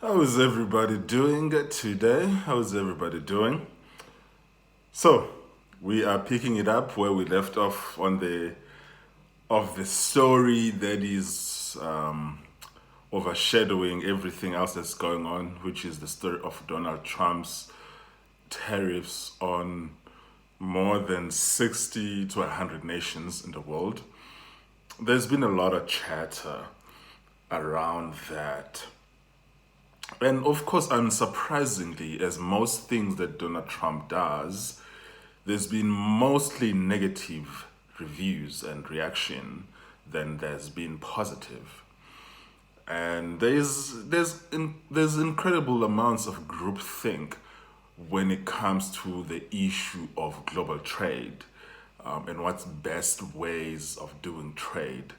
How is everybody doing today? How is everybody doing? So, we are picking it up where we left off on the story that is overshadowing everything else that's going on, which is the story of Donald Trump's tariffs on more than 60 to 100 nations in the world. There's been a lot of chatter around that. And of course, unsurprisingly, as most things that Donald Trump does, there's been mostly negative reviews and reaction than there's been positive. And there's incredible amounts of groupthink when it comes to the issue of global trade, and what's best ways of doing trade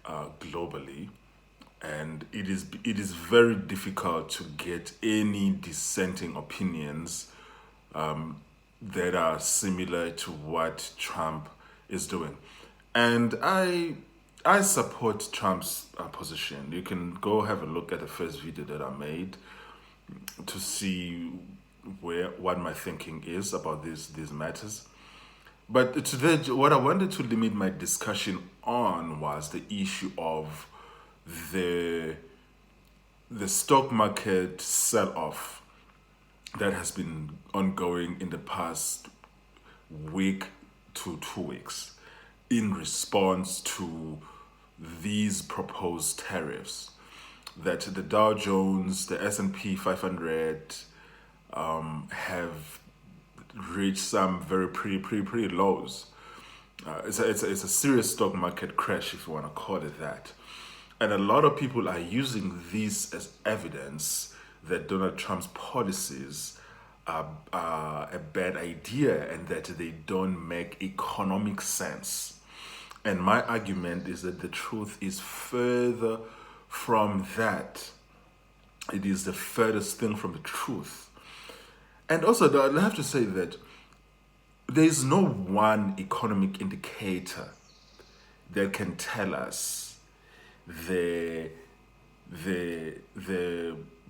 globally. And it is very difficult to get any dissenting opinions that are similar to what Trump is doing. And I support Trump's position. You can go have a look at the first video that I made to see what my thinking is about these matters. But today, what I wanted to limit my discussion on was the issue of the the stock market sell-off that has been ongoing in the past week to 2 weeks in response to these proposed tariffs that the Dow Jones, the S&P 500 have reached some very pretty lows. It's a serious stock market crash, if you want to call it that. And a lot of people are using this as evidence that Donald Trump's policies are a bad idea and that they don't make economic sense. And my argument is that the truth is further from that. It is the furthest thing from the truth. And also, I have to say that there is no one economic indicator that can tell us the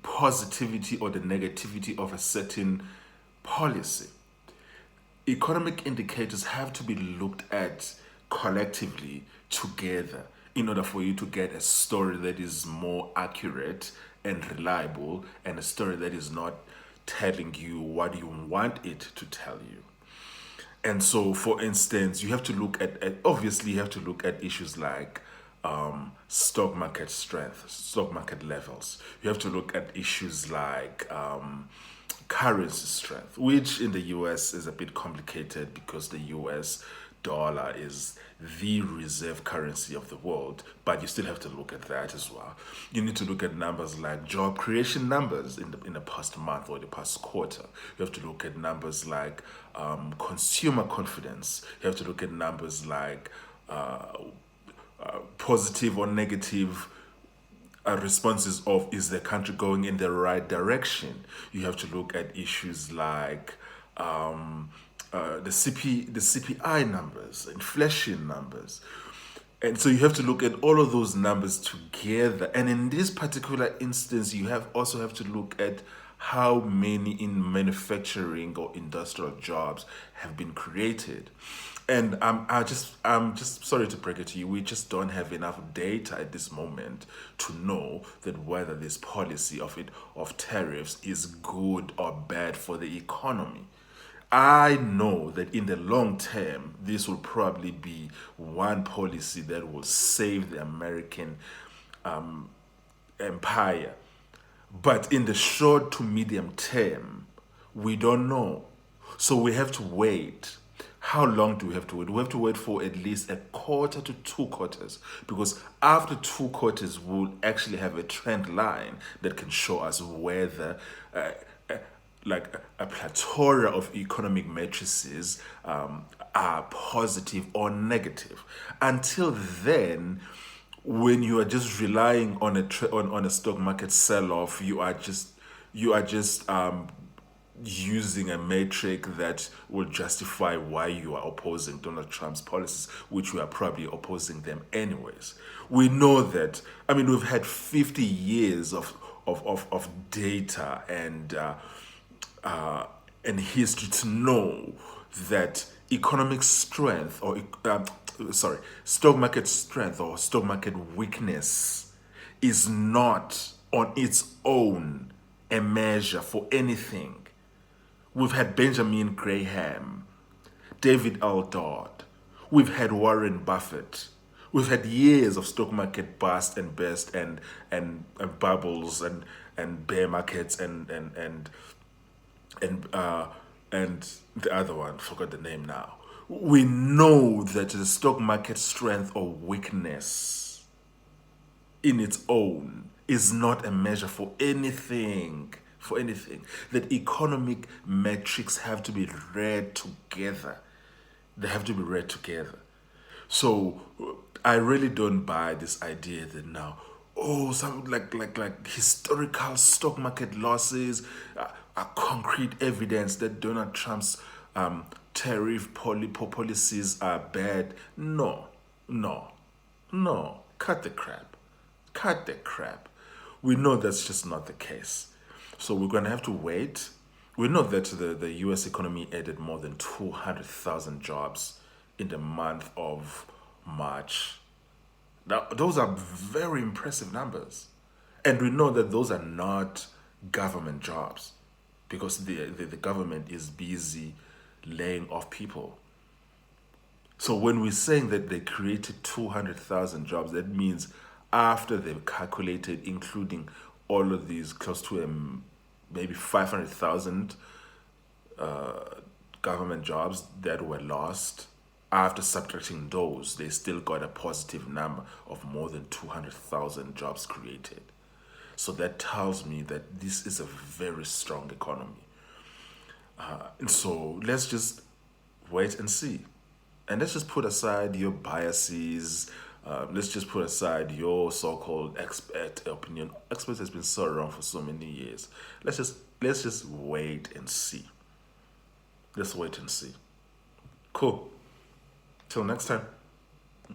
positivity or the negativity of a certain policy. Economic indicators have to be looked at collectively together in order for you to get a story that is more accurate and reliable, and a story that is not telling you what you want it to tell you. And so, for instance, you have to look at obviously, you have to look at issues like stock market strength, stock market levels. You have to look at issues like currency strength, which in the US is a bit complicated because the US dollar is the reserve currency of the world, but you still have to look at that as well. You need to look at numbers like job creation numbers in the past month or the past quarter. You have to look at numbers like consumer confidence. You have to look at numbers like positive or negative responses of, is the country going in the right direction. You have to look at issues like the CPI numbers, inflation numbers. And so you have to look at all of those numbers together. And in this particular instance, you also have to look at how many in manufacturing or industrial jobs have been created. And I'm just sorry to break it to you. We just don't have enough data at this moment to know that whether this policy of tariffs is good or bad for the economy. I know that in the long term, this will probably be one policy that will save the American empire. But in the short to medium term, we don't know. So we have to wait. How long do we have to wait? We have to wait for at least a quarter to 2 quarters, because after 2 quarters, we'll actually have a trend line that can show us whether like a plethora of economic matrices are positive or negative. Until then, when you are just relying on on a stock market sell-off, you are just using a metric that will justify why you are opposing Donald Trump's policies, which we are probably opposing them anyways. We know that, I mean, we've had 50 years of data and history to know that economic strength or stock market strength or stock market weakness is not on its own a measure for anything. We've had Benjamin Graham, David Aldodd, we've had Warren Buffett, we've had years of stock market bust and burst and bubbles and bear markets and the other one, forgot the name now. We know that the stock market strength or weakness in its own is not a measure for anything. For anything. That economic metrics have to be read together. They have to be read together. So I really don't buy this idea that now, oh, some like historical stock market losses are concrete evidence that Donald Trump's tariff policies are bad. No, no, no. Cut the crap. Cut the crap. We know that's just not the case. So we're going to have to wait. We know that the US economy added more than 200,000 jobs in the month of March. Now, those are very impressive numbers. And we know that those are not government jobs because the government is busy laying off people. So when we're saying that they created 200,000 jobs, that means after they've calculated, including all of these, close to maybe 500,000 government jobs that were lost, after subtracting those, they still got a positive number of more than 200,000 jobs created. So that tells me that this is a very strong economy. And so let's just wait and see. And let's just put aside your biases. Let's just put aside your so-called expert opinion. Expert has been so wrong for so many years. Let's just wait and see. Let's wait and see. Cool. Till next time.